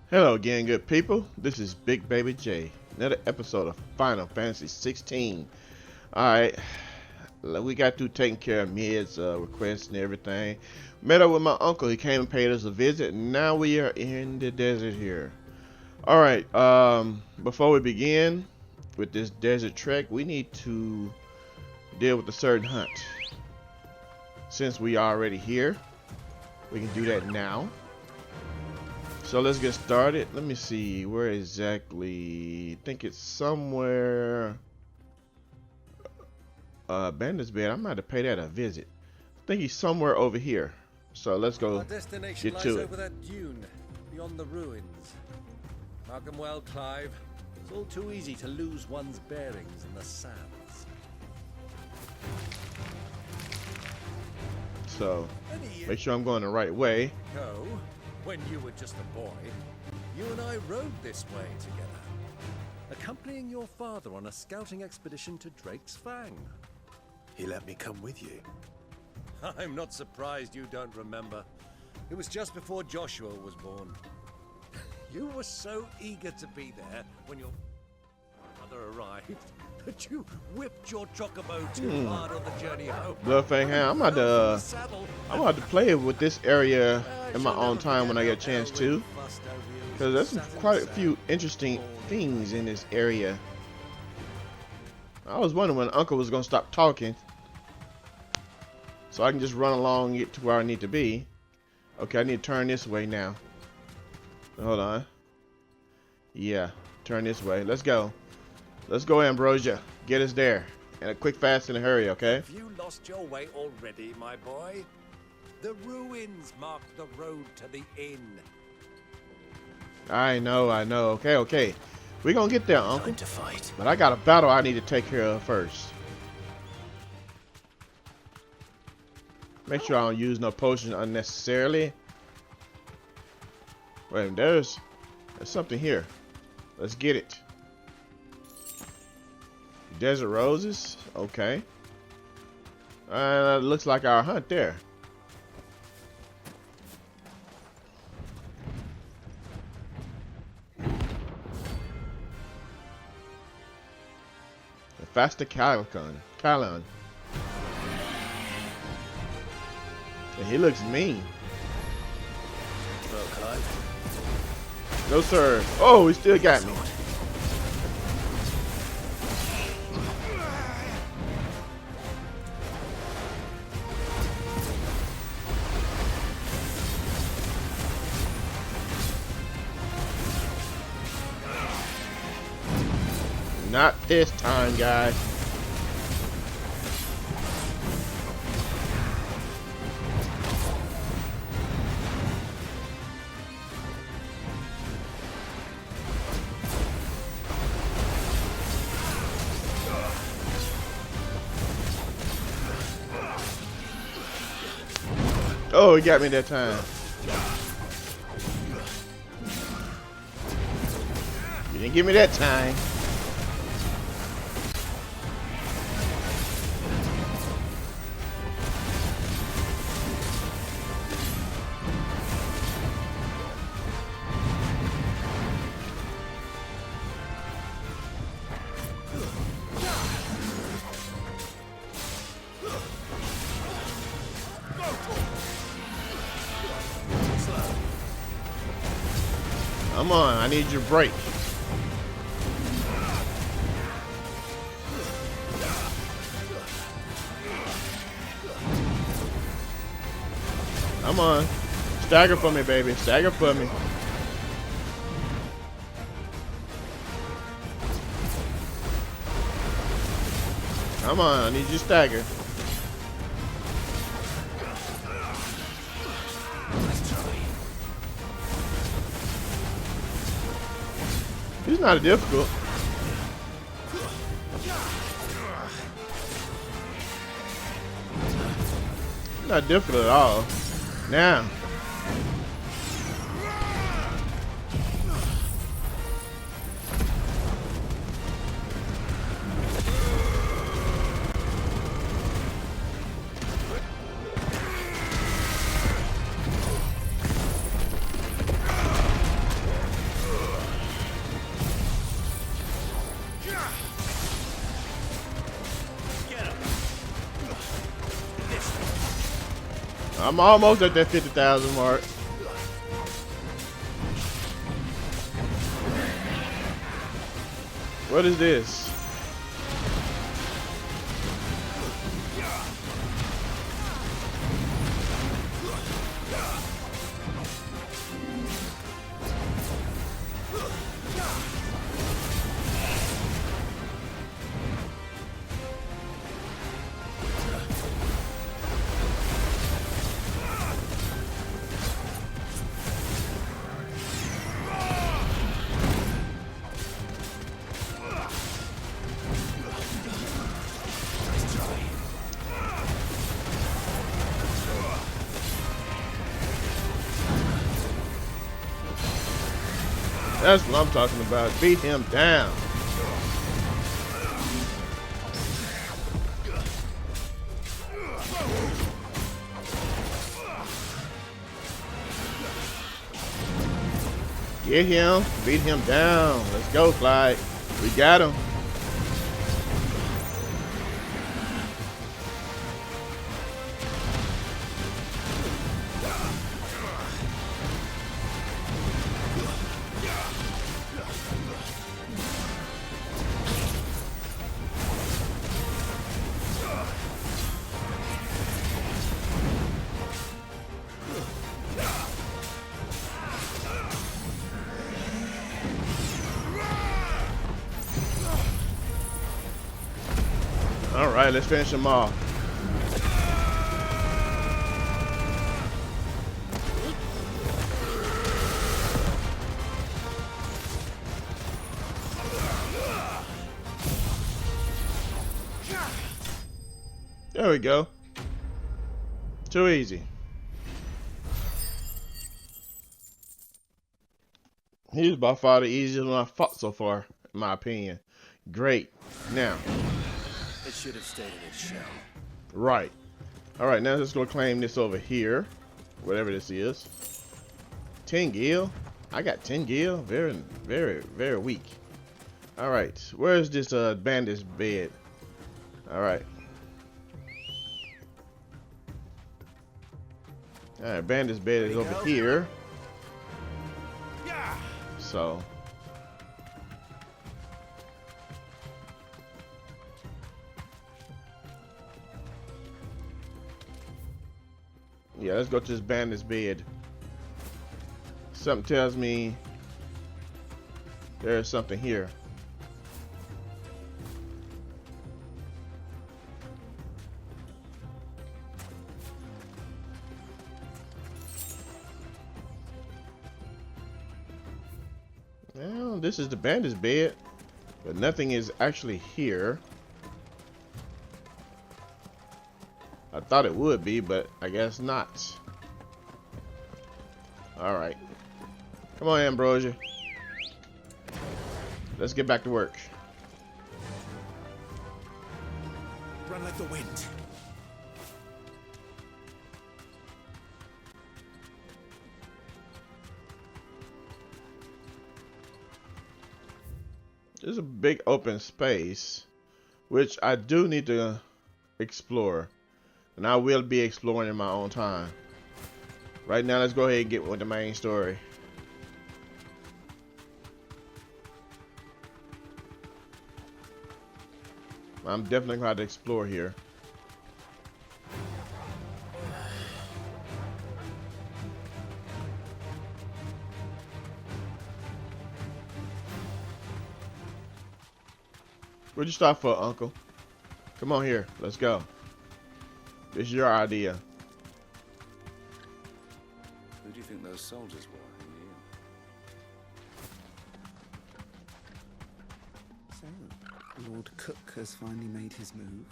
Hello again, good people. This is Big Baby J. Another episode of Final Fantasy 16. Alright, we got through taking care of Mid's requests and everything. Met up with my uncle. He came and paid us a visit. And now we are in the desert here. Alright, before we begin with this desert trek, we need to deal with a certain hunt. Since we are already here, we can do that now. So let's get started. Let me see where exactly. I think it's somewhere. Bandit's bed. I'm going to pay that a visit. I think he's somewhere over here. So let's go. Our destination get lies to it. over that dune beyond the ruins. Mark 'em well, Clive. It's all too easy to lose one's bearings in the sands. So make sure I'm going the right way. Go. When you were just a boy, you and I rode this way together, accompanying your father on a scouting expedition to Drake's Fang. He let me come with you. I'm not surprised you don't remember. It was just before Joshua was born. You were so eager to be there when your mother arrived that you whipped your chocobo too hard on the journey home. Blood Fang Hound. I'm about to play with this area in my own time when I get a chance to, because there's quite a few interesting things in this area. I was wondering when Uncle was gonna stop talking, so I can just run along and get to where I need to be. Okay, I need to turn this way now. Hold on. Yeah, turn this way. Let's go. Let's go, Ambrosia. Get us there. And a quick, fast, and a hurry, okay? Have you lost your way already, my boy? The ruins mark the road to the inn. I know. Okay. We're gonna get there, Uncle. Time to fight. But I got a battle I need to take care of first. Make sure I don't use no potion unnecessarily. Wait, there's something here. Let's get it. Desert roses, okay. Looks like our hunt there. The faster Calon. And he looks mean. Well, Clive. No sir. Oh, he still got me. Not this time, guys. Oh, he got me that time. You didn't give me that time. Come on, I need your break. Come on. Stagger for me, baby. Stagger for me. Come on, I need you to stagger. He's not difficult. Not difficult at all. Now. I'm almost at that 50,000 mark. What is this? That's what I'm talking about. Beat him down. Get him. Beat him down. Let's go, Clyde. We got him. All right, let's finish him off. There we go. Too easy. He's by far the easiest one I fought so far, in my opinion. Great. Now. It should have stayed in its shell. Right. All right, now let's go claim this over here. Whatever this is. 10 gil. I got 10 gil. Very, very, very weak. All right. Where's this bandage bed? All right. All right, bandage bed is over here. So. Yeah, let's go to this bandage bed. Something tells me there's something here. Well, this is the bandage bed, but nothing is actually here. I thought it would be, but I guess not. Alright. Come on, Ambrosia. Let's get back to work. Run like the wind. There's a big open space, which I do need to explore. And I will be exploring in my own time. Right now, let's go ahead and get with the main story. I'm definitely going to explore here. Where'd you stop for, Uncle? Come on here. Let's go. It's your idea. Who do you think those soldiers were? So, Lord Cook has finally made his move.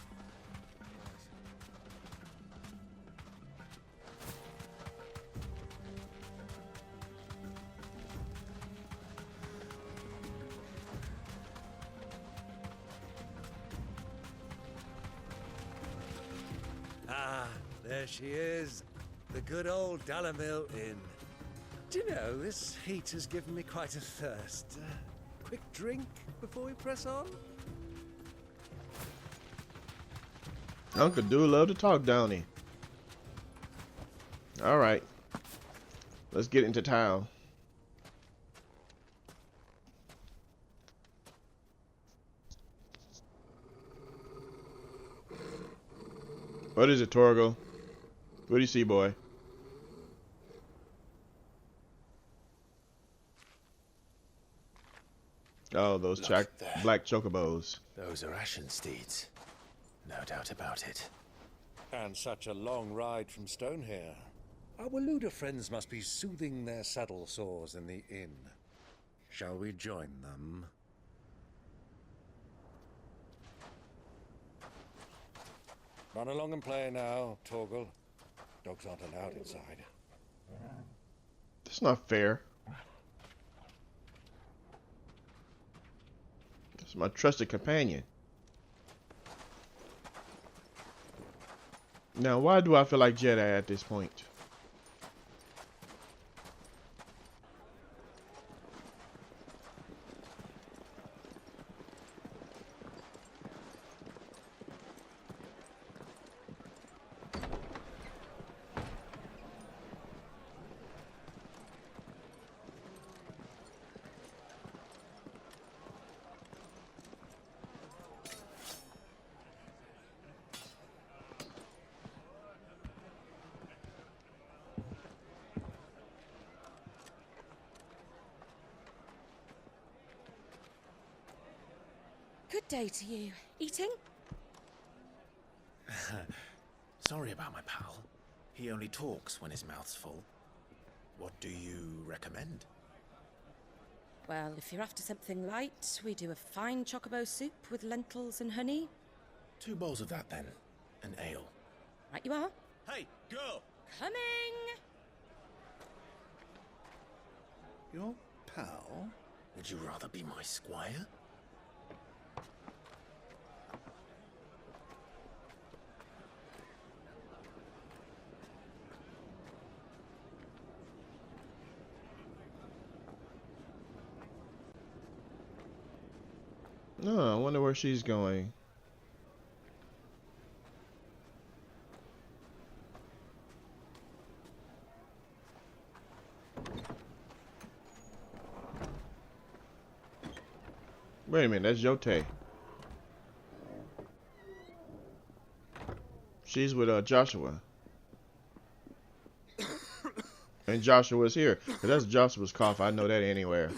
Ah, there she is. The good old Dalimil Inn. Do you know, this heat has given me quite a thirst. Quick drink before we press on? Uncle do love to talk, don't he? All right. Let's get into town. What is it, Torgo? What do you see, boy? Oh, those Look there. black chocobos. Those are ashen steeds. No doubt about it. And such a long ride from Stonehair. Our Waluda friends must be soothing their saddle sores in the inn. Shall we join them? Run along and play now, Torgal. Dogs aren't allowed inside. That's not fair. That's my trusted companion. Now, why do I feel like Jedi at this point? Good day to you. Eating? Sorry about my pal. He only talks when his mouth's full. What do you recommend? Well, if you're after something light, we do a fine chocobo soup with lentils and honey. 2 bowls of that then. An ale. Right you are. Hey, girl! Coming! Your pal? Would you rather be my squire? No, I wonder where she's going. Wait a minute, that's Yote. She's with Joshua. And Joshua's here. 'Cause that's Joshua's cough. I know that anywhere.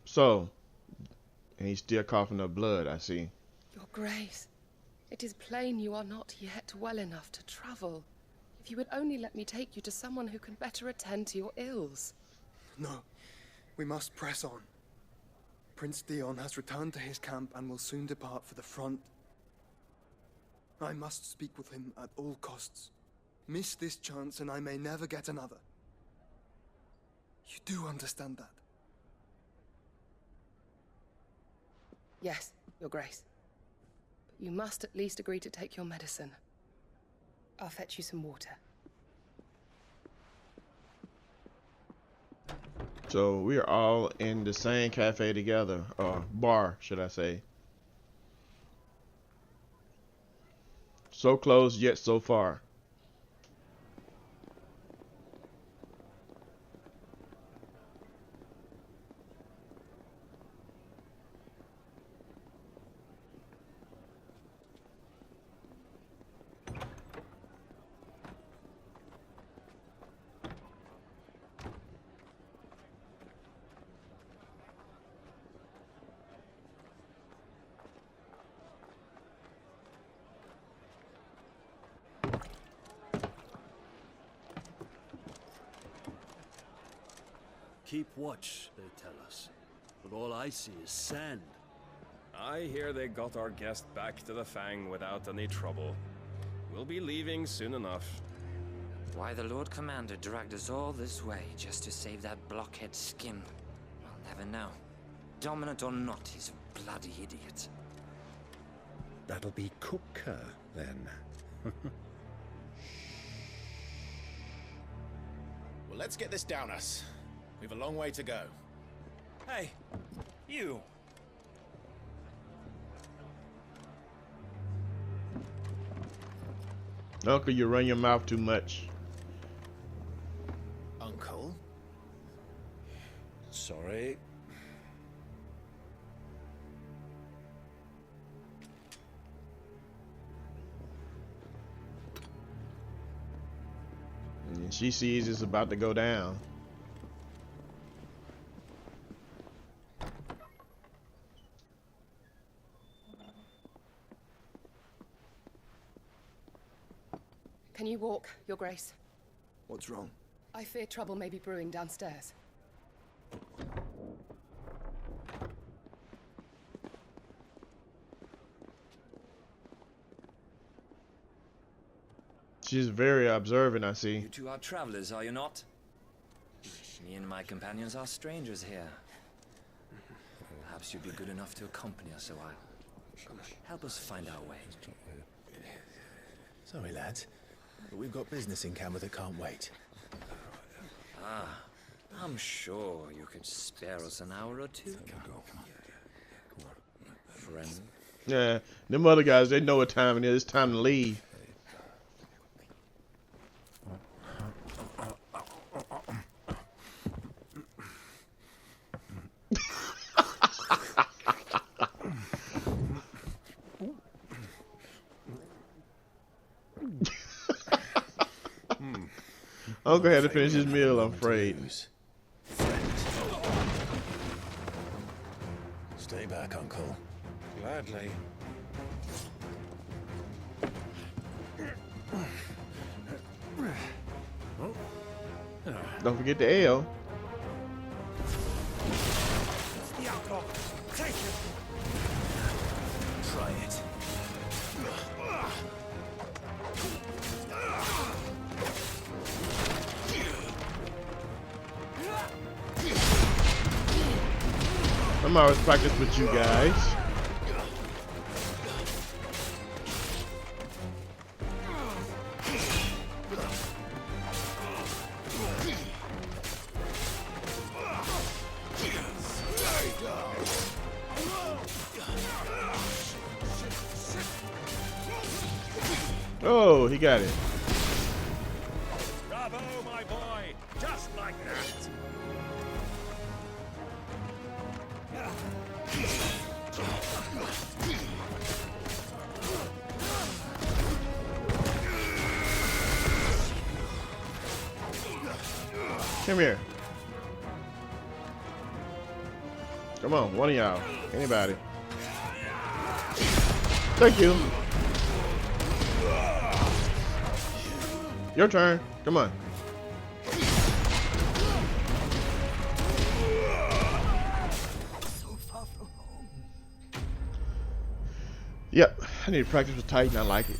So, and he's still coughing up blood, I see. Your Grace, it is plain you are not yet well enough to travel. If you would only let me take you to someone who can better attend to your ills. No, we must press on. Prince Dion has returned to his camp and will soon depart for the front. I must speak with him at all costs. Miss this chance and I may never get another. You do understand that? Yes, Your Grace. But you must at least agree to take your medicine. I'll fetch you some water. So we are all in the same cafe together, or bar, should I say. So close, yet so far. Keep watch, they tell us. But all I see is sand. I hear they got our guest back to the Fang without any trouble. We'll be leaving soon enough. Why the Lord Commander dragged us all this way just to save that blockhead skin, I'll never know. Dominant or not, he's a bloody idiot. That'll be Cooker, then. Well, let's get this down us. We've a long way to go. Hey, you! Uncle, you run your mouth too much. Uncle? Sorry. And she sees it's about to go down. Can you walk, Your Grace? What's wrong? I fear trouble may be brewing downstairs. She's very observant, I see. You two are travelers, are you not? Me and my companions are strangers here. Perhaps you'd be good enough to accompany us a while. Help us find our way. Sorry, lads, but we've got business in camera that can't wait. Ah, I'm sure you could spare us an hour or two. Friend. Yeah, them other guys, they know what time it is. It's time to leave. Uncle had to finish his meal, I'm afraid. Stay back, Uncle. Gladly. Don't forget the ale. The outlaw. Take it. Try it. I'm always practice with you guys. Oh, he got it. Bravo, my boy. Just like that. Come here. Come on, one of y'all. Anybody. Thank you. Your turn. Come on. Yep, I need to practice with Titan. I like it.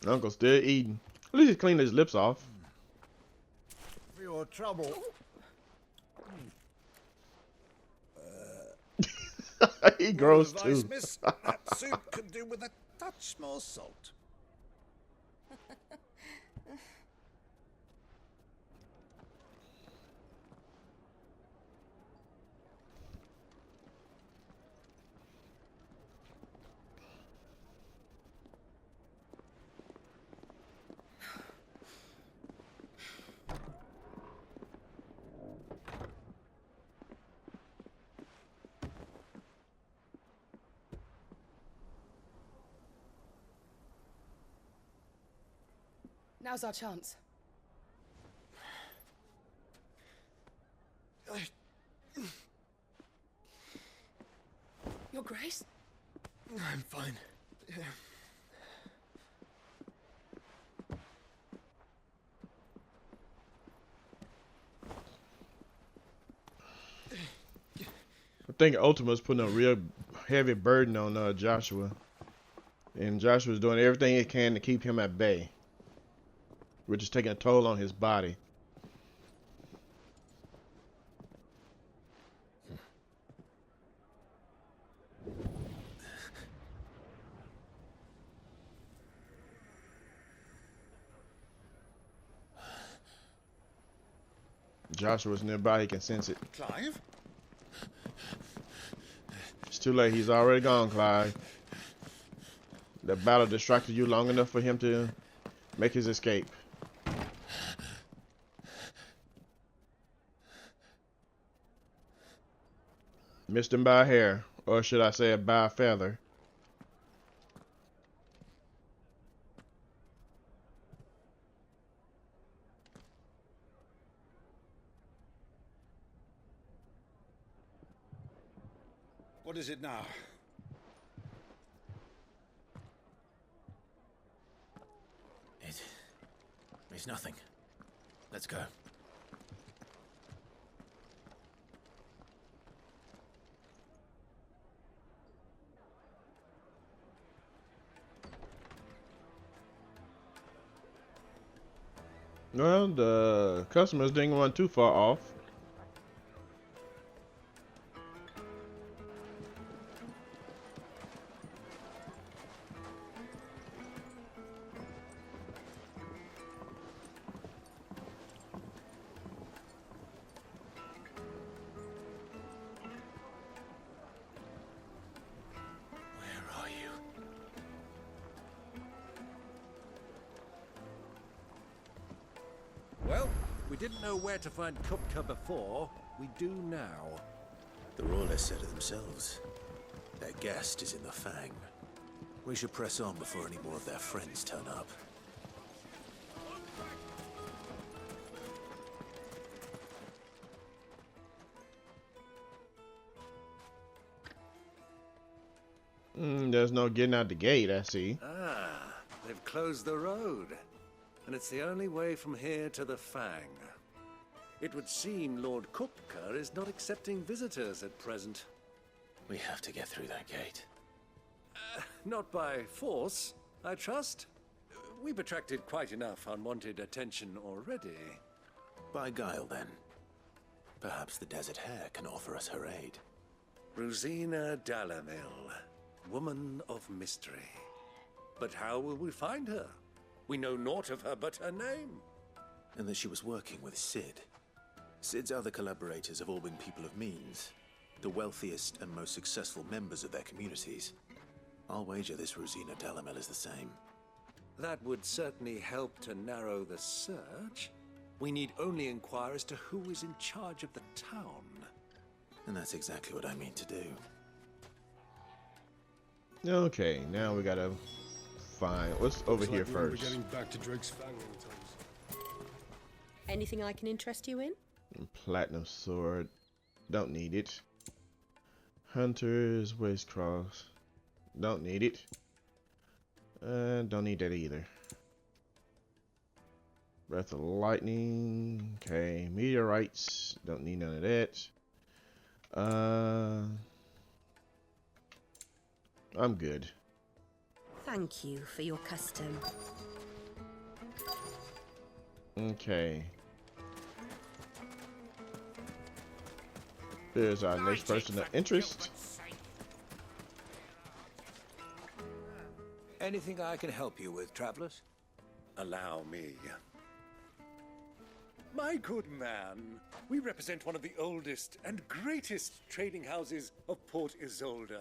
Uncle's still eating. At least he cleaned his lips off. For your trouble. He grows Advice, too. miss. That soup could do with a touch more salt. Now's our chance. Your Grace? I'm fine. I think Ultima's putting a real heavy burden on Joshua. And Joshua's doing everything he can to keep him at bay, which is taking a toll on his body. Joshua's nearby, he can sense it. Clive? It's too late, he's already gone, Clive. The battle distracted you long enough for him to make his escape. Missed him by a hair, or should I say by a feather. What is it now? It's nothing. Let's go. Well, the customers didn't run too far off. Well, we didn't know where to find Kupka before. We do now. The Royalists said it themselves. Their guest is in the Fang. We should press on before any more of their friends turn up. There's no getting out the gate, I see. Ah, they've closed the road. And it's the only way from here to the Fang. It would seem Lord Kupka is not accepting visitors at present. We have to get through that gate. Not by force, I trust. We've attracted quite enough unwanted attention already. By guile, then. Perhaps the Desert Hare can offer us her aid. Rosina Dalimil, woman of mystery. But how will we find her? We know naught of her but her name. And that she was working with Sid. Sid's other collaborators have all been people of means, the wealthiest and most successful members of their communities. I'll wager this Rosina Dalimil is the same. That would certainly help to narrow the search. We need only inquire as to who is in charge of the town. And that's exactly what I mean to do. Okay, now we gotta find what's over here first. We're getting back to Drake's Fang anytime. Anything I can interest you in? Platinum sword. Don't need it. Hunter's waist cross. Don't need it. Don't need that either. Breath of lightning. Okay. Meteorites. Don't need none of that. I'm good. Thank you for your custom. Okay. Here's our next person of interest. Anything I can help you with, travelers? Allow me. My good man, we represent one of the oldest and greatest trading houses of Port Isolde.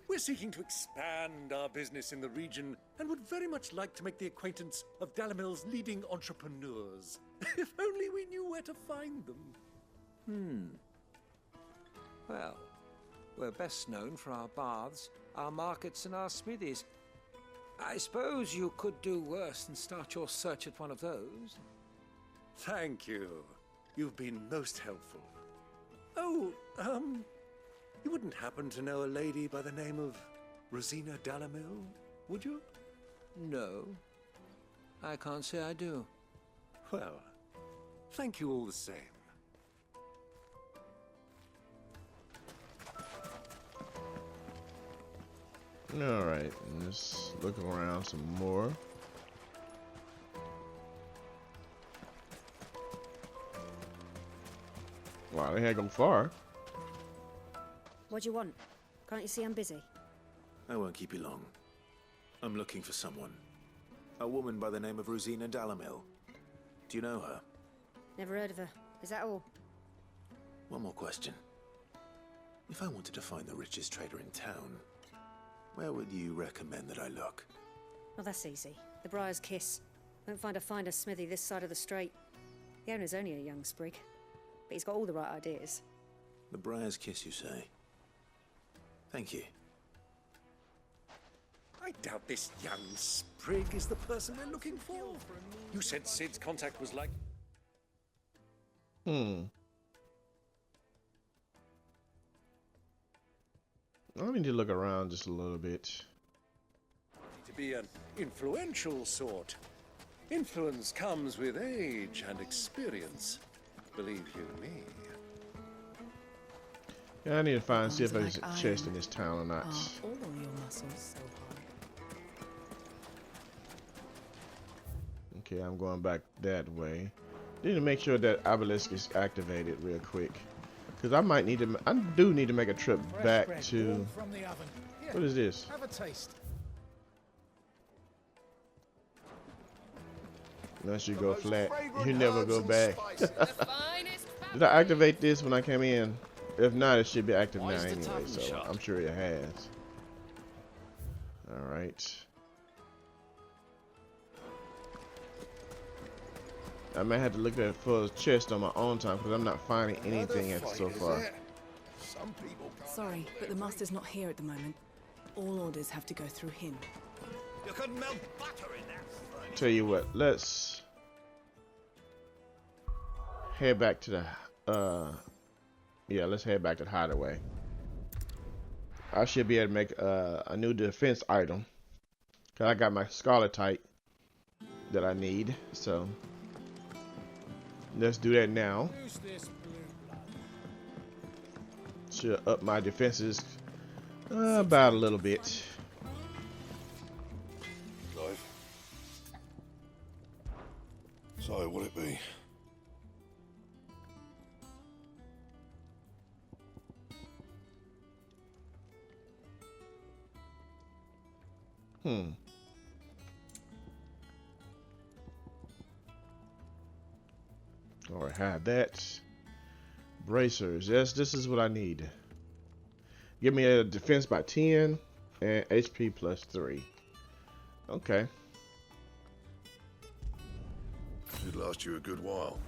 We're seeking to expand our business in the region and would very much like to make the acquaintance of Dalimil's leading entrepreneurs. If only we knew where to find them. Well, we're best known for our baths, our markets, and our smithies. I suppose you could do worse than start your search at one of those. Thank you. You've been most helpful. Oh, you wouldn't happen to know a lady by the name of Rosina Dalimil, would you? No, I can't say I do. Well, thank you all the same. Alright, let's look around some more. Wow, they had them far. What do you want? Can't you see I'm busy? I won't keep you long. I'm looking for someone. A woman by the name of Rosina Dalimil. Do you know her? Never heard of her. Is that all? One more question. If I wanted to find the richest trader in town, where would you recommend that I look? Well, that's easy. The Briar's Kiss. Won't find a finer smithy this side of the strait. The owner's only a young sprig, but he's got all the right ideas. The Briar's Kiss, you say? Thank you. I doubt this young sprig is the person we're looking for. You said Sid's contact was like... I need to look around just a little bit. To be an influential sort. Influence comes with age and experience. Believe you me. Yeah, I need to find see if there's a chest in this town or not. All your muscles so hard. Okay, I'm going back that way. Need to make sure that obelisk is activated real quick, because I might need to. I do need to make a trip back to. What is this? Have a taste. Unless you go flat, you never go back. Did I activate this when I came in? If not, it should be active now anyway, so I'm sure it has. Alright. I may have to look at for a chest on my own time because I'm not finding anything so far. Sorry, but the master's not here at the moment. All orders have to go through him. You couldn't melt butter in that. Tell you what, let's head back to the yeah, let's head back to the hideaway. I should be able to make a new defense item because I got my scarlet type that I need, so let's do that now. Should up my defenses about a little bit. So, what'll it be? Alright, have that. Bracers. Yes, this is what I need. Give me a defense by 10 and HP plus 3. Okay. Should last you a good while.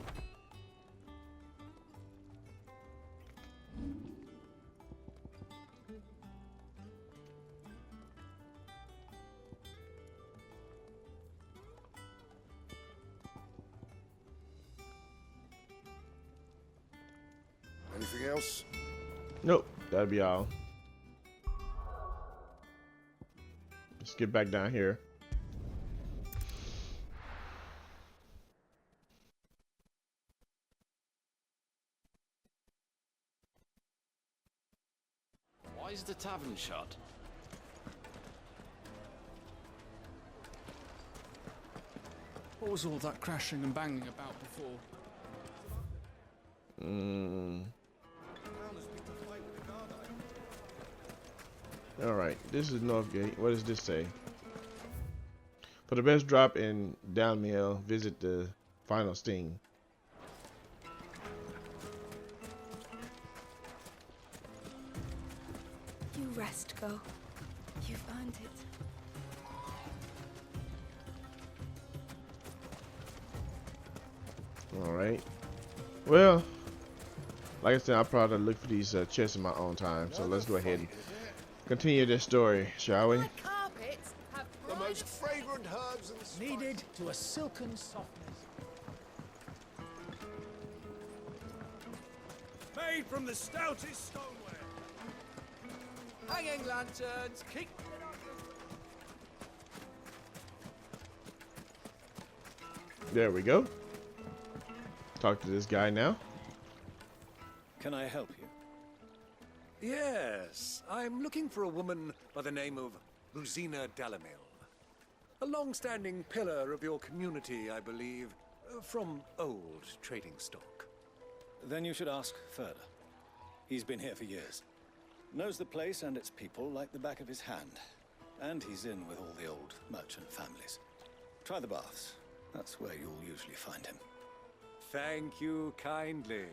Anything else? Nope, that'll be all. Let's get back down here. Why is the tavern shut? What was all that crashing and banging about before? Alright, this is Northgate. What does this say? For the best drop in Dalimil, visit the final sting. You rest, go. You've earned it. Alright. Well, like I said, I'll probably look for these chests in my own time. So let's go ahead and continue this story, shall we? The most fragrant herbs and needed to a silken softness. Made from the stoutest stoneware. Hanging lanterns, keep... There we go. Talk to this guy now. Can I help you? Yes, I'm looking for a woman by the name of Rosina Dalimil. A long-standing pillar of your community, I believe, from old trading stock. Then you should ask further. He's been here for years. Knows the place and its people like the back of his hand. And he's in with all the old merchant families. Try the baths. That's where you'll usually find him. Thank you kindly.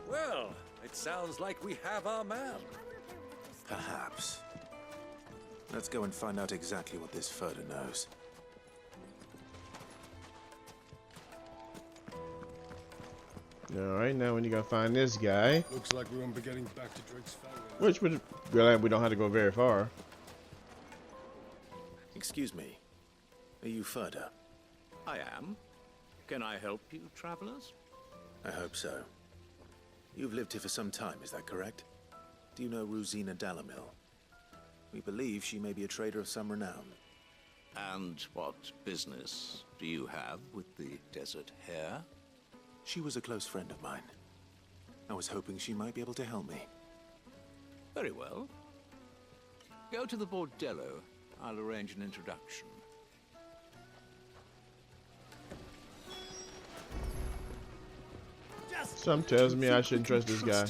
Well, it sounds like we have our man. Perhaps. Let's go and find out exactly what this Furder knows. Alright, now when you gotta find this guy. Looks like we won't be getting back to Drake's family. Which would well, we don't have to go very far. Excuse me. Are you Furder? I am. Can I help you, travelers? I hope so. You've lived here for some time, is that correct? Do you know Rosina Dalimil? We believe she may be a trader of some renown. And what business do you have with the desert hare? She was a close friend of mine. I was hoping she might be able to help me. Very well. Go to the bordello. I'll arrange an introduction. Some tells me I shouldn't trust this guy.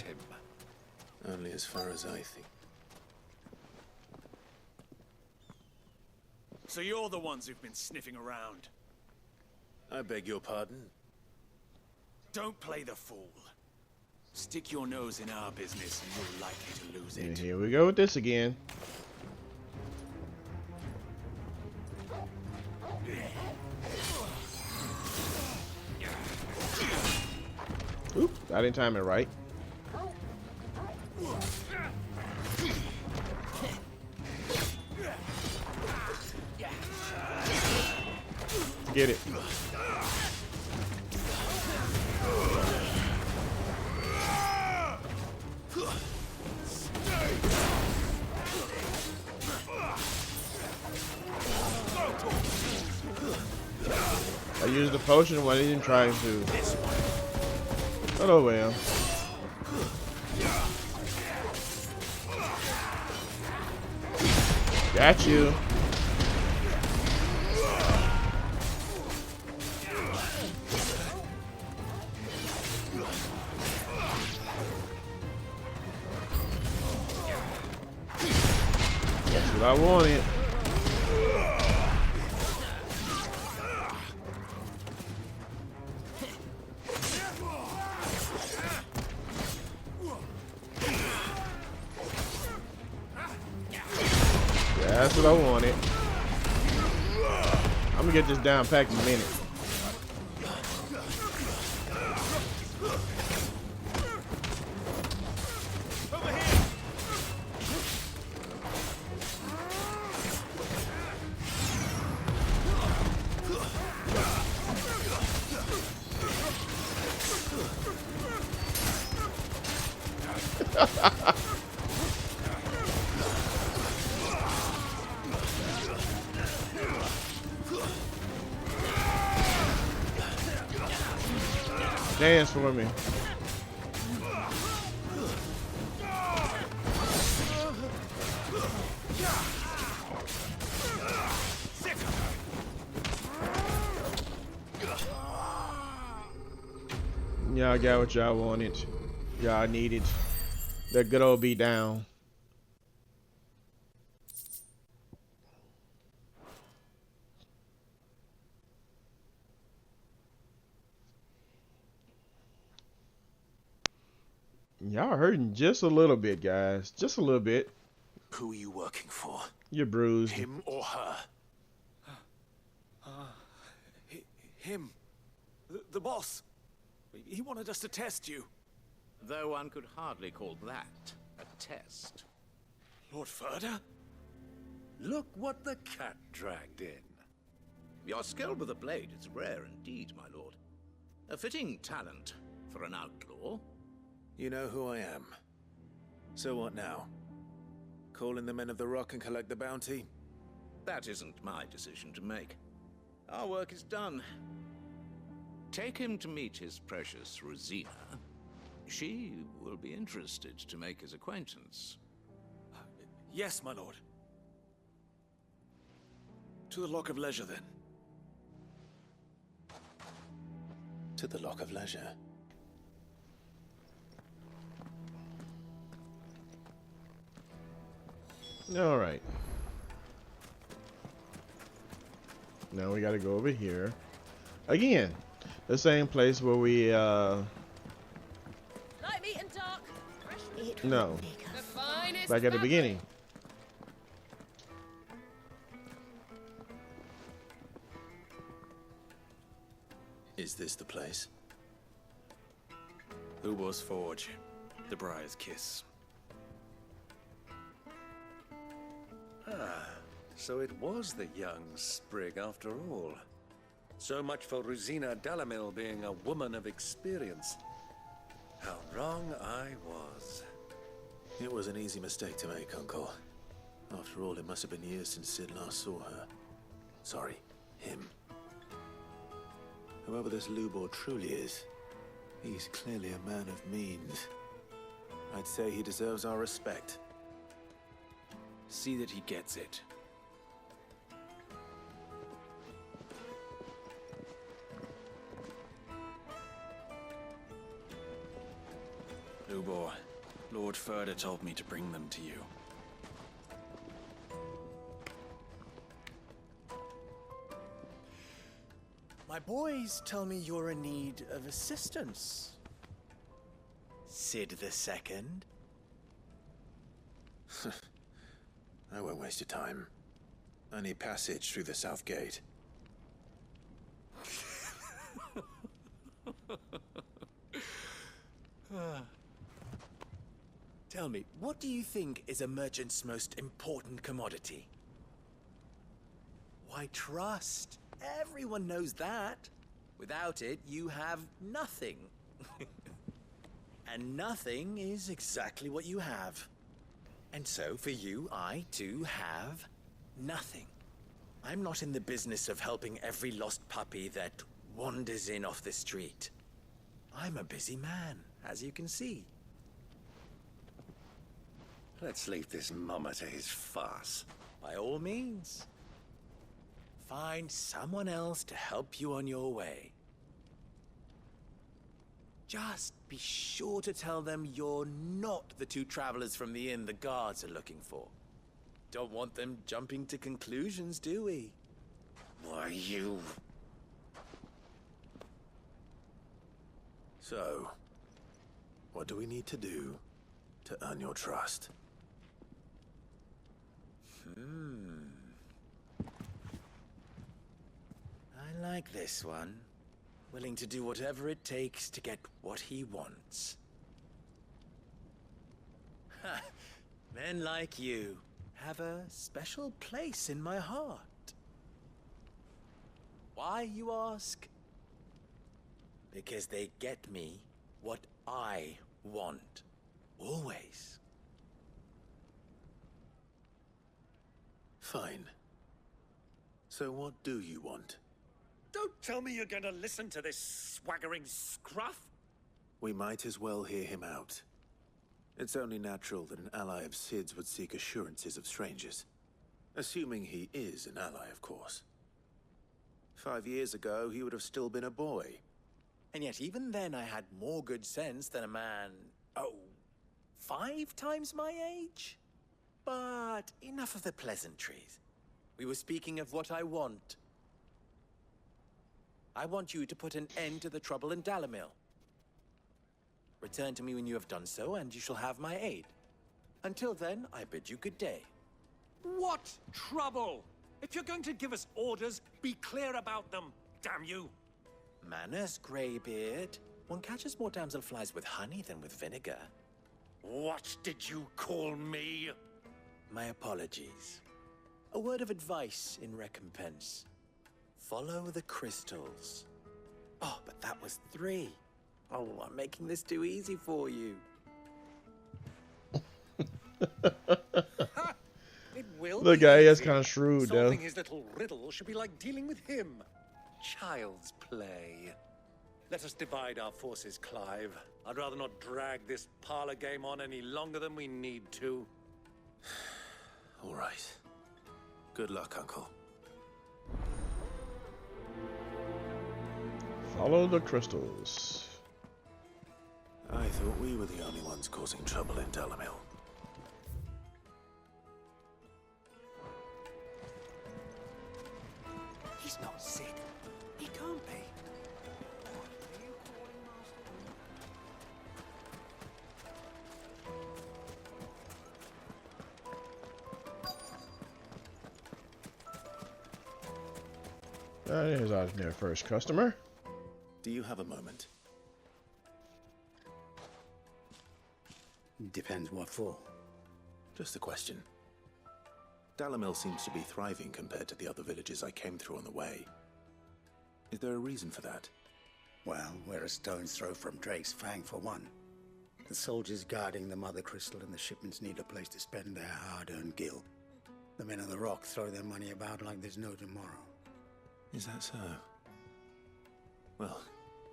Only as far as I think. So you're the ones who've been sniffing around. I beg your pardon? Don't play the fool. Stick your nose in our business and you're likely to lose it. And here we go with this again. Oop, I didn't time it right. Get it. I used the potion when I didn't try to. But oh well. Got you. That's what I wanted. That's what I wanted. I'm gonna get this down packed in a minute. Dance for me. Y'all got what y'all wanted. Y'all needed. That good old beat down. Y'all hurting just a little bit, guys. Just a little bit. Who are you working for? You're bruised. Him or her? Him. The boss. He wanted us to test you. Though one could hardly call that a test. Lord Furder? Look what the cat dragged in. Your skill with the blade is rare indeed, my lord. A fitting talent for an outlaw. You know who I am. So what now? Call in the men of the Rock and collect the bounty? That isn't my decision to make. Our work is done. Take him to meet his precious Rosina. She will be interested to make his acquaintance. Yes, my lord. To the Lock of Leisure, then. To the Lock of Leisure. All right. Now we gotta go over here. Again, the same place where we, Light meat and dark. no. The finest Back at the fabric. beginning. Is this the place? Ubor's Forge, the Briar's Kiss. Ah, so it was the young sprig after all. So much for Rosina Dalimil being a woman of experience. How wrong I was. It was an easy mistake to make, Uncle. After all, it must have been years since Sid last saw her. Sorry, him. Whoever this Lubor truly is, he's clearly a man of means. I'd say he deserves our respect. See that he gets it. Lubor, Lord Furder told me to bring them to you. My boys tell me you're in need of assistance. Sid the Second. I won't waste your time. I need passage through the south gate. Tell me, what do you think is a merchant's most important commodity? Why, trust. Everyone knows that. Without it, you have nothing. And nothing is exactly what you have. And so, for you, I, too, have nothing. I'm not in the business of helping every lost puppy that wanders in off the street. I'm a busy man, as you can see. Let's leave this mummer to his farce. By all means. Find someone else to help you on your way. Just be sure to tell them you're not the two travelers from the inn the guards are looking for. Don't want them jumping to conclusions, do we? Why, you... So, what do we need to do to earn your trust? I like this one. Willing to do whatever it takes to get what he wants. Ha! Men like you have a special place in my heart. Why, you ask? Because they get me what I want. Always. Fine. So what do you want? Don't tell me you're going to listen to this swaggering scruff. We might as well hear him out. It's only natural that an ally of Sid's would seek assurances of strangers. Assuming he is an ally, of course. 5 years ago, he would have still been a boy. And yet even then I had more good sense than a man, 5 times my age? But enough of the pleasantries. We were speaking of what I want. I want you to put an end to the trouble in Dalimil. Return to me when you have done so, and you shall have my aid. Until then, I bid you good day. What trouble? If you're going to give us orders, be clear about them, damn you! Manners, Greybeard. One catches more damselflies with honey than with vinegar. What did you call me? My apologies. A word of advice in recompense. Follow the crystals. Oh, but that was 3. Oh, I'm making this too easy for you. It will The be guy is easy. kind of shrewd, though. Solving his little riddle should be like dealing with him. Child's play. Let us divide our forces, Clive. I'd rather not drag this parlor game on any longer than we need to. All right. Good luck, Uncle. Follow the crystals. I thought we were the only ones causing trouble in Dalimil. He's He's not Sid. He can't be. There's our first customer. Do you have a moment? Depends what for. Just a question. Dalimil seems to be thriving compared to the other villages I came through on the way. Is there a reason for that? Well, we're a stone's throw from Drake's Fang for one. The soldiers guarding the Mother Crystal and the shipments need a place to spend their hard-earned gil. The men of the Rock throw their money about like there's no tomorrow. Is that so? Well,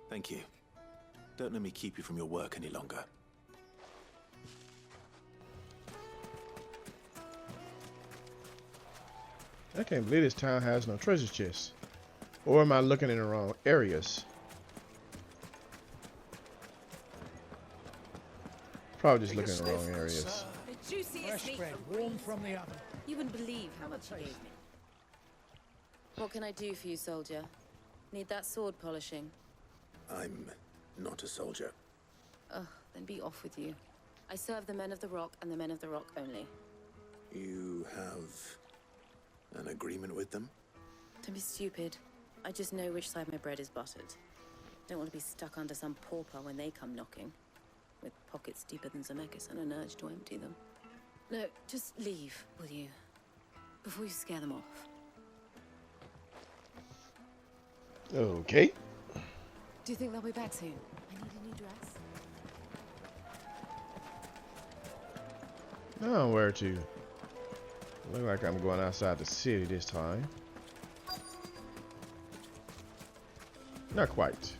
thank you. Don't let me keep you from your work any longer. I can't believe this town has no treasure chests. Or am I looking in the wrong areas? Probably just looking in the wrong areas. The juiciest meat bread, from warm from the oven. You wouldn't believe how much you gave me. What can I do for you, soldier? Need that sword polishing? I'm not a soldier. Ugh, then be off with you. I serve the men of the Rock and the men of the Rock only. You have an agreement with them? Don't be stupid. I just know which side my bread is buttered. Don't want to be stuck under some pauper when they come knocking. With pockets deeper than Zemeckis and an urge to empty them. No, just leave, will you? Before you scare them off. Okay. Do you think they'll be back soon? I need a new dress. Now where to? Look like I'm going outside the city this time. Not quite.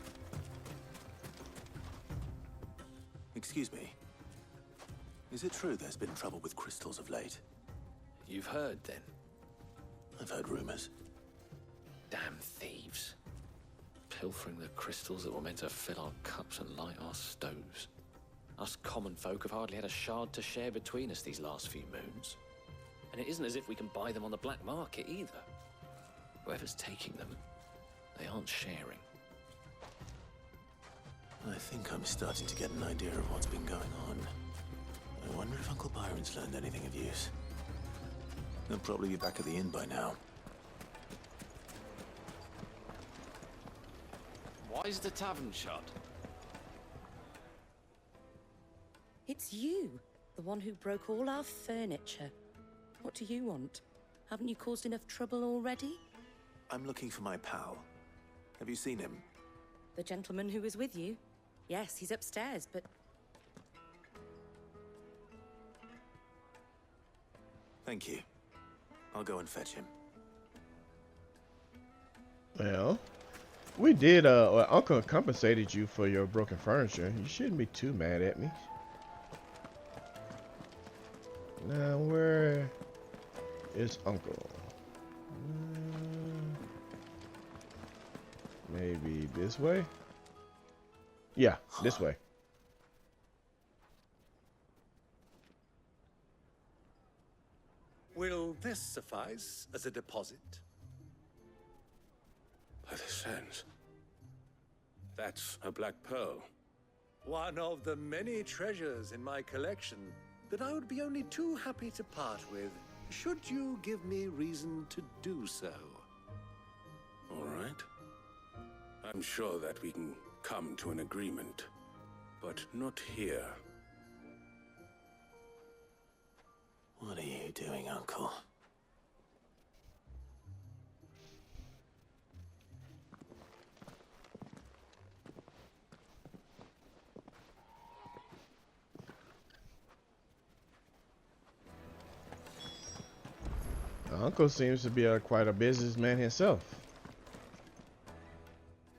Excuse me. Is it true there's been trouble with crystals of late? You've heard, then? I've heard rumors. Damn thieves. Pilfering the crystals that were meant to fill our cups and light our stoves. Us common folk have hardly had a shard to share between us these last few moons. And it isn't as if we can buy them on the black market either. Whoever's taking them, they aren't sharing. I think I'm starting to get an idea of what's been going on. I wonder if Uncle Byron's learned anything of use. He'll probably be back at the inn by now. Why is the tavern shut? It's you, the one who broke all our furniture. What do you want? Haven't you caused enough trouble already? I'm looking for my pal. Have you seen him? The gentleman who was with you? Yes, he's upstairs, but... Thank you. I'll go and fetch him. Well, we did, well, Uncle compensated you for your broken furniture. You shouldn't be too mad at me. Now, where is Uncle? Maybe this way? Yeah, this way. Will this suffice as a deposit? By the sands. That's a black pearl. One of the many treasures in my collection that I would be only too happy to part with, should you give me reason to do so. All right. I'm sure that we can come to an agreement, but not here. What are you doing, Uncle? Uncle seems to be quite a businessman himself.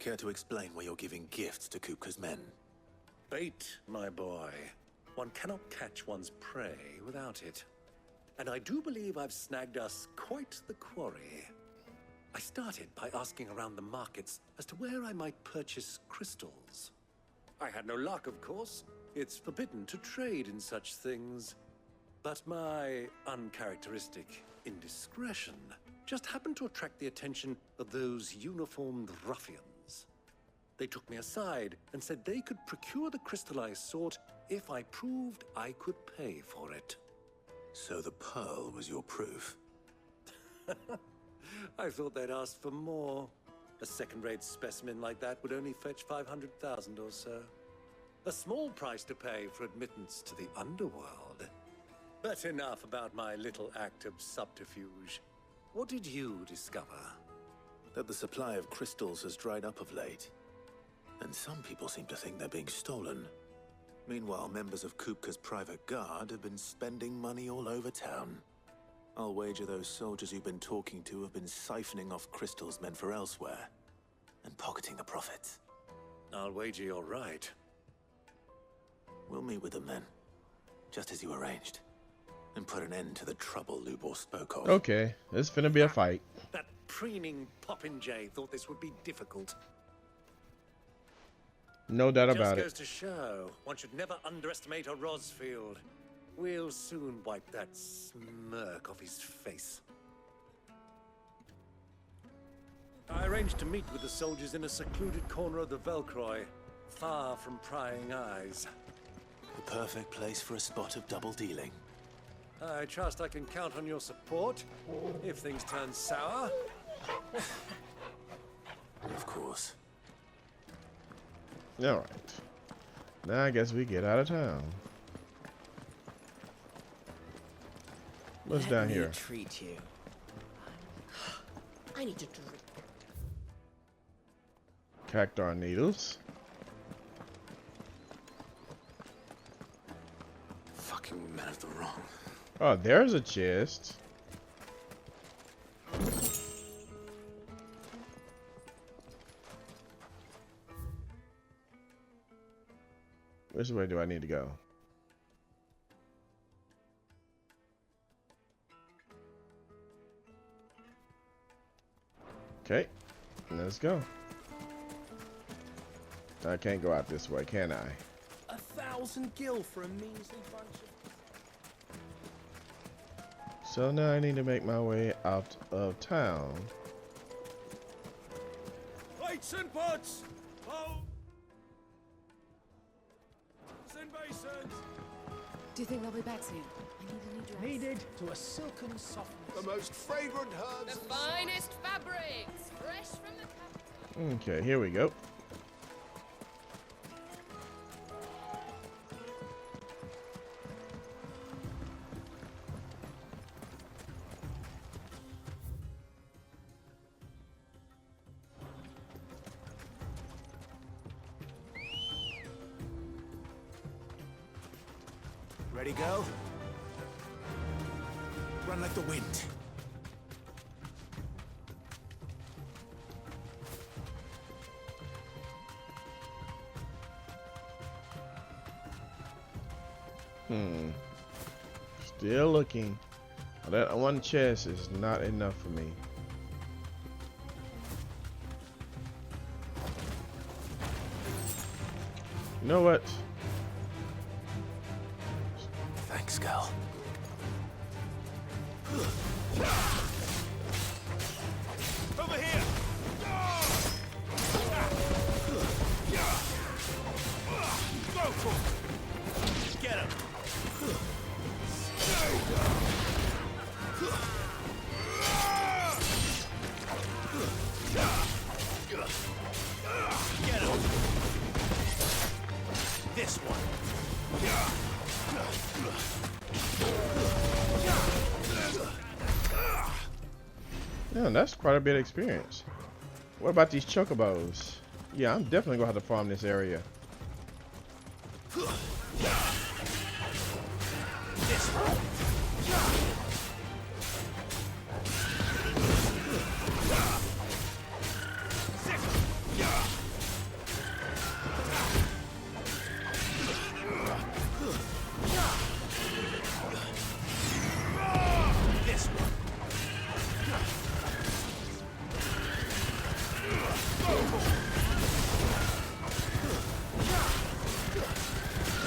Care to explain why you're giving gifts to Kupka's men? Bait, my boy. One cannot catch one's prey without it. And I do believe I've snagged us quite the quarry. I started by asking around the markets as to where I might purchase crystals. I had no luck, of course. It's forbidden to trade in such things. But my uncharacteristic indiscretion just happened to attract the attention of those uniformed ruffians. They took me aside and said they could procure the crystal I sought if I proved I could pay for it. So the pearl was your proof? I thought they'd asked for more. A second-rate specimen like that would only fetch 500,000 or so. A small price to pay for admittance to the underworld. But enough about my little act of subterfuge. What did you discover? That the supply of crystals has dried up of late. And some people seem to think they're being stolen. Meanwhile, members of Kupka's private guard have been spending money all over town. I'll wager those soldiers you've been talking to have been siphoning off crystals meant for elsewhere, and pocketing the profits. I'll wager you're right. We'll meet with them then, just as you arranged, and put an end to the trouble Lubor spoke of. Okay, it's finna be a fight. That preening popinjay thought this would be difficult. No doubt about Just goes it. to show, one should never underestimate a Rosfield. We'll soon wipe that smirk off his face. I arranged to meet with the soldiers in a secluded corner of the Velcroy, far from prying eyes. The perfect place for a spot of double dealing. I trust I can count on your support if things turn sour. Of course. All right. Now I guess we get out of town. What's down here? Treat you. I need to drink. Cactar needles. Fucking men of the wrong. Oh, there's a chest. Which way do I need to go? Okay, let's go. I can't go out this way, can I? 1,000 gil for a measly bunch of... So now I need to make my way out of town. Plates and pots! Oh! And basins! Do you think they'll be back soon? I need a new dress. Needed to a silken softness. The most fragrant herbs. The finest fabrics, fresh from the capital. Okay, here we go. Ready, go? Run like the wind. Still looking. That one chest is not enough for me. You know what? Thanks, Gal. Over here! Go for it! Get him! Get him! This one! Yeah, that's quite a bit of experience. What about these chocobos? Yeah, I'm definitely gonna have to farm this area.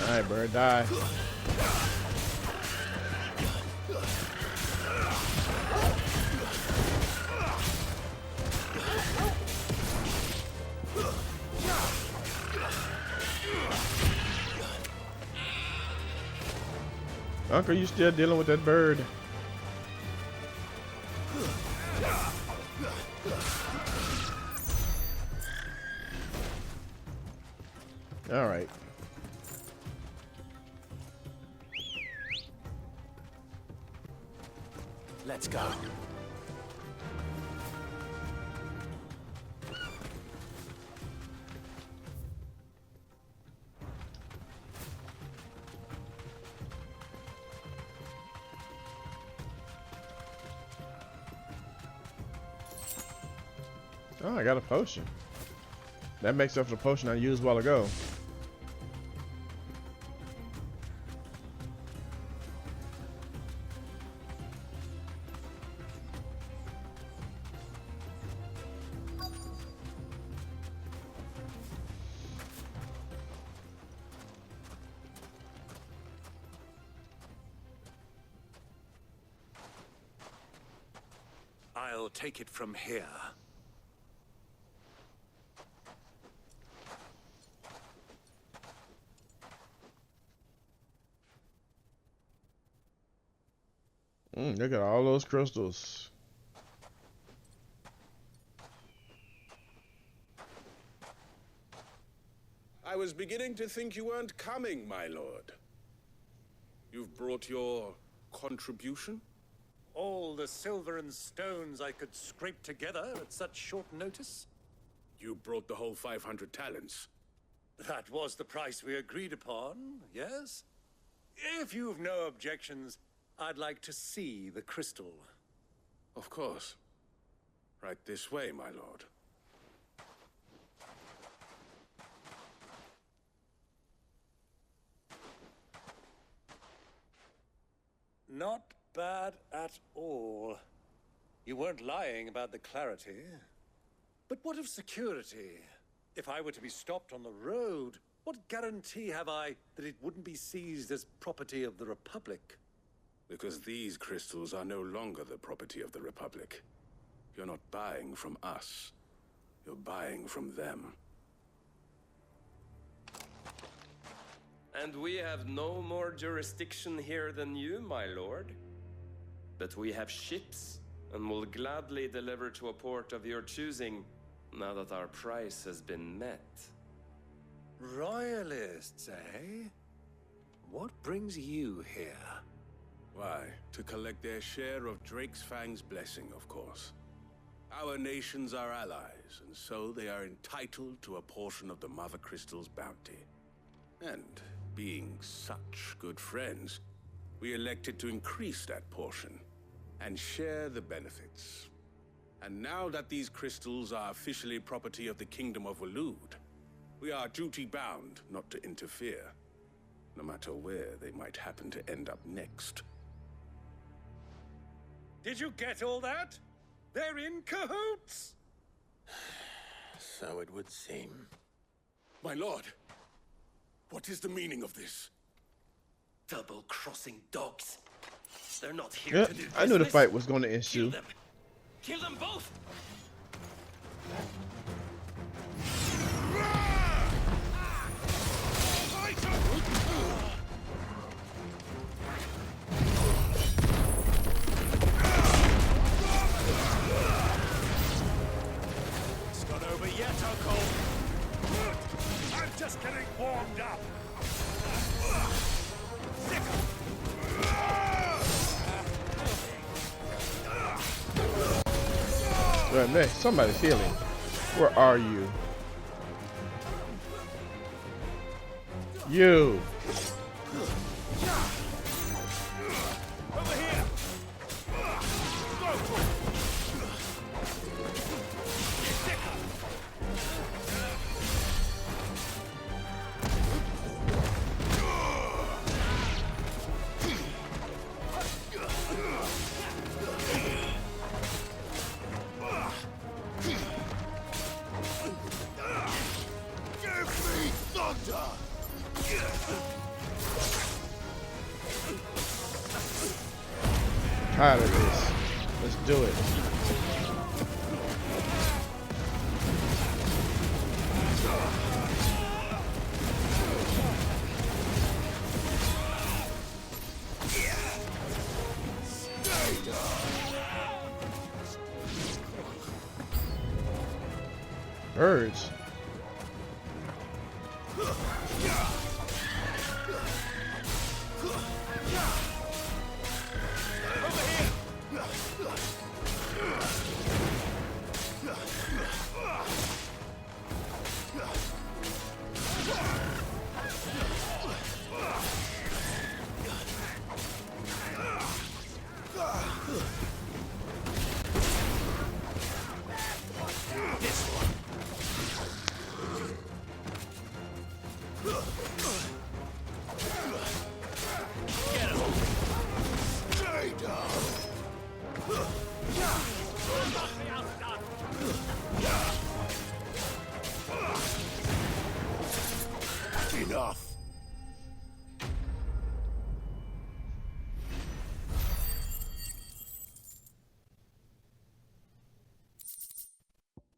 Alright, bird, die. Uncle, you still dealing with that bird? All right. Let's go. Oh, I got a potion. That makes up for the potion I used a while ago. I'll take it from here. Look at all those crystals. I was beginning to think you weren't coming, my lord. You've brought your contribution? All the silver and stones I could scrape together at such short notice? You brought the whole 500 talents. That was the price we agreed upon, yes? If you've no objections, I'd like to see the crystal. Of course. Right this way, my lord. Not bad at all. You weren't lying about the clarity. But what of security? If I were to be stopped on the road, what guarantee have I that it wouldn't be seized as property of the Republic? Because these crystals are no longer the property of the Republic. You're not buying from us. You're buying from them. And we have no more jurisdiction here than you, my lord. But we have ships, and will gladly deliver to a port of your choosing, now that our price has been met. Royalists, eh? What brings you here? Why, to collect their share of Fang's blessing, of course. Our nations are allies, and so they are entitled to a portion of the Mother Crystal's bounty. And being such good friends, we elected to increase that portion and share the benefits. And now that these crystals are officially property of the Kingdom of Waloed, we are duty-bound not to interfere, no matter where they might happen to end up next. Did you get all that? They're in cahoots! So it would seem. My lord, what is the meaning of this? Double-crossing dogs. They're not here Yeah, to do business. I knew the fight was going to ensue. Kill them both! It's not over yet, Uncle. I'm just getting warmed up. Right there, somebody's healing. Where are you? You. Over here. Tired of this. Let's do it. Birds. Enough.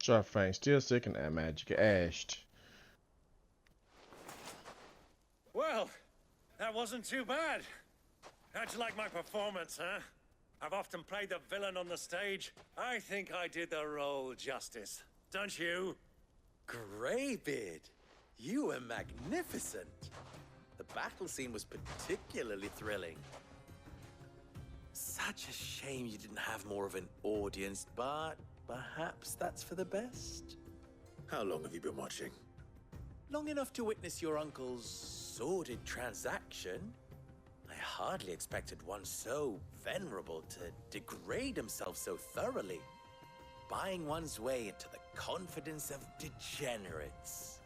Sharp Fang still sick and magic ashed. Well, that wasn't too bad. How'd you like my performance, huh? I've often played the villain on the stage. I think I did the role justice. Don't you? Greybeard, you were magnificent. The battle scene was particularly thrilling. Such a shame you didn't have more of an audience, but perhaps that's for the best. How long have you been watching? Long enough to witness your uncle's sordid transaction. I hardly expected one so venerable to degrade himself so thoroughly, buying one's way into the confidence of degenerates.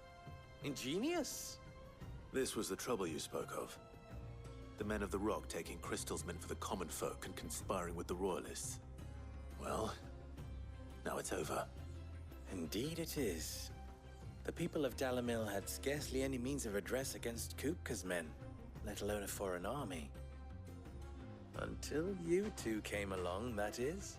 Ingenious. This was the trouble you spoke of. The men of the Rock taking crystals meant for the common folk and conspiring with the Royalists. Well, now it's over. Indeed it is. The people of Dalimil had scarcely any means of redress against Kupka's men, let alone a foreign army. Until you two came along, that is.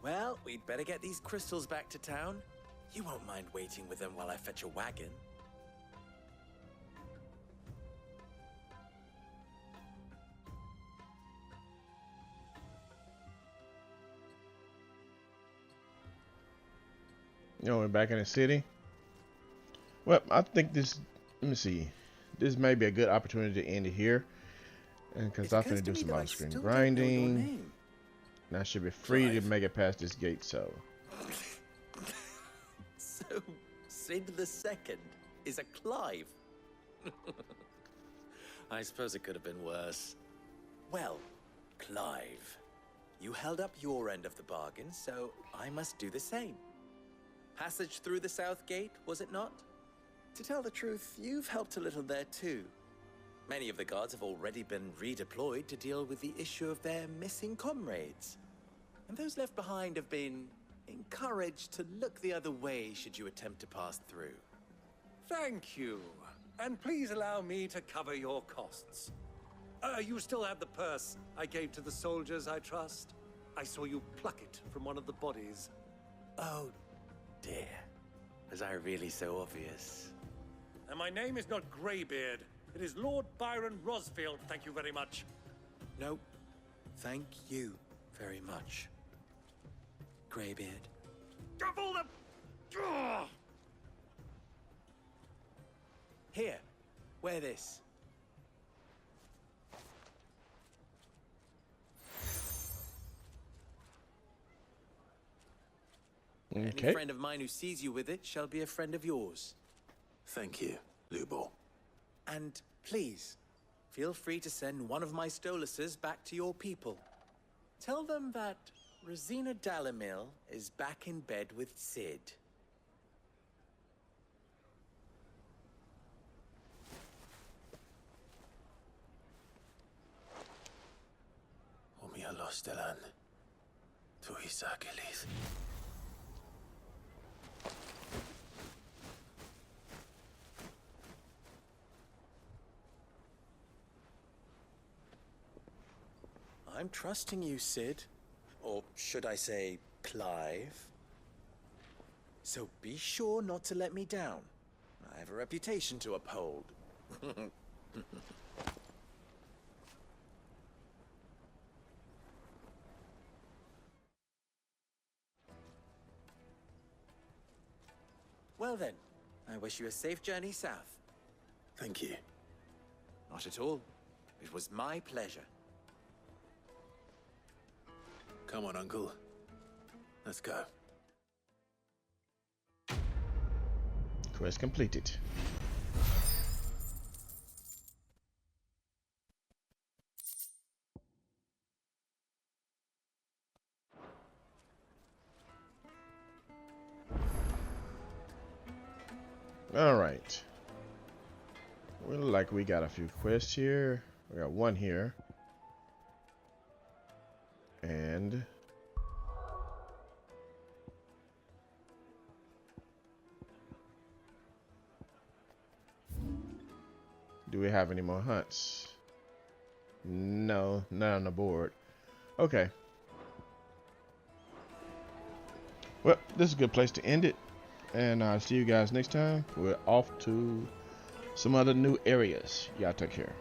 Well, we'd better get these crystals back to town. You won't mind waiting with them while I fetch a wagon. You know, we're back in the city. Well, I think this, let me see, this may be a good opportunity to end it here. And because I'm going to do some off-screen grinding. And I should be free to make it past this gate, so. So, Sid the Second is a Clive. I suppose it could have been worse. Well, Clive, you held up your end of the bargain, so I must do the same. Passage through the South Gate, was it not? To tell the truth, you've helped a little there too. Many of the guards have already been redeployed to deal with the issue of their missing comrades. And those left behind have been encouraged to look the other way should you attempt to pass through. Thank you. And please allow me to cover your costs. You still have the purse I gave to the soldiers, I trust? I saw you pluck it from one of the bodies. Oh, dear. Was I really so obvious? And my name is not Greybeard. It is Lord Byron Rosfield, thank you very much. No, thank you very much, Greybeard. Double the... Ugh! Here, wear this. Okay. Any friend of mine who sees you with it shall be a friend of yours. Thank you, Lubor. And please, feel free to send one of my Stoluses back to your people. Tell them that Rosina Dalimil is back in bed with Sid. Omia los delan. Tu isakelis. I'm trusting you, Sid. Or should I say, Clive? So be sure not to let me down. I have a reputation to uphold. Well then, I wish you a safe journey south. Thank you. Not at all. It was my pleasure. Come on, Uncle. Let's go. Quest completed. All right. We look like we got a few quests here. We got one here. And do we have any more hunts? No, not on the board. Okay. Well, this is a good place to end it. And I'll see you guys next time. We're off to some other new areas. Y'all take care.